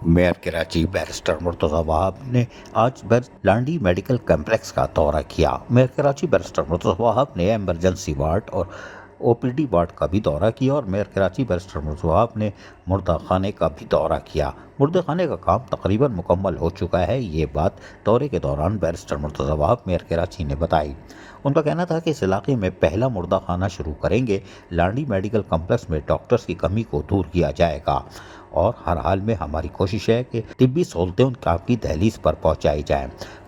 Mayor Karachi barrister Murtaza وہاب نے آج Landhi medical complex کا دورہ کیا۔ میئر کراچی بیرسٹر مرتضی وہاب نے ایمرجنسی وارڈ اور او پی ڈی وارڈ کا بھی دورہ کیا اور میئر کراچی بیرسٹر مرتضی وہاب نے مردہ خانے کا بھی دورہ کیا۔ مردہ خانے کا کام تقریباً مکمل ہو چکا ہے، یہ بات دورے کے دوران بیرسٹر مرتضی وہاب میئر کراچی نے بتائی۔ ان کا کہنا تھا کہ اس علاقے میں پہلا مردہ خانہ شروع کریں گے۔ لانڈی میڈیکل کمپلیکس میں ڈاکٹرز کی کمی کو دور کیا جائے گا اور ہر حال میں ہماری کوشش ہے کہ طبی سہولتیں ان کام کی دہلیز پر پہنچائی جائیں۔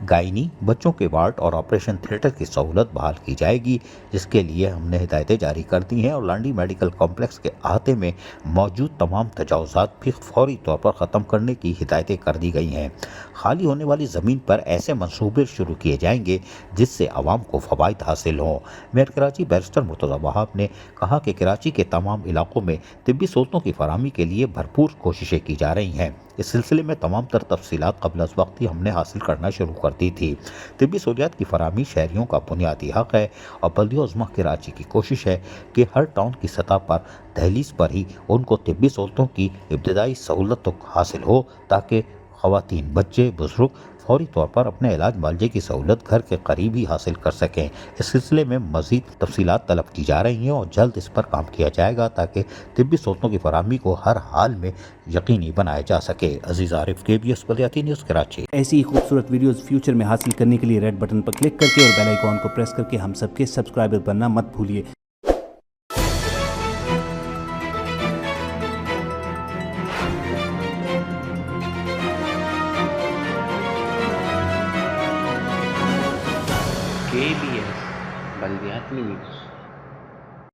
گائنی، بچوں کے وارڈ اور آپریشن تھیٹر کی سہولت بحال کی جائے گی، جس کے لیے ہم نے ہدایتیں جاری کر دی ہیں اور لانڈی میڈیکل کمپلیکس کے احاطے میں موجود تمام تجاوزات بھی فوری طور پر ختم کرنے کی ہدایتیں کر دی گئی ہیں۔ خالی ہونے والی زمین پر ایسے منصوبے شروع کیے جائیں گے جس سے عوام کو فوائد حاصل ہوں۔ میئر کراچی بیرسٹر مرتضی وہاب نے کہا کہ کراچی کے تمام علاقوں میں طبی سہولتوں کی فراہمی کے لیے بھرپور کوششیں کی جا رہی ہیں۔ اس سلسلے میں تمام تر تفصیلات قبل از وقت ہی ہم نے حاصل کرنا شروع کر دی تھی۔ طبی سہولیات کی فراہمی شہریوں کا بنیادی حق ہے اور بلدیہ عظمیٰ کراچی کی کوشش ہے کہ ہر ٹاؤن کی سطح پر دہلیز پر ہی ان کو طبی سہولتوں کی ابتدائی سہولت حاصل ہو تاکہ خواتین، بچے، بزرگ فوری طور پر اپنے علاج معالجے کی سہولت گھر کے قریب ہی حاصل کر سکیں۔ اس سلسلے میں مزید تفصیلات طلب کی جا رہی ہیں اور جلد اس پر کام کیا جائے گا تاکہ طبی سہولتوں کی فراہمی کو ہر حال میں یقینی بنایا جا سکے۔ عزیز عارف، KBS بلدیاتی نیوز کراچی۔ ایسی ہی خوبصورت ویڈیوز فیوچر میں حاصل کرنے کے لیے ریڈ بٹن پر کلک کر کے اور بیل آئیکن کو پریس کر کے ہم سب کے سبسکرائبر بننا مت بھولیے۔ KBS بلدیاتی نیوز۔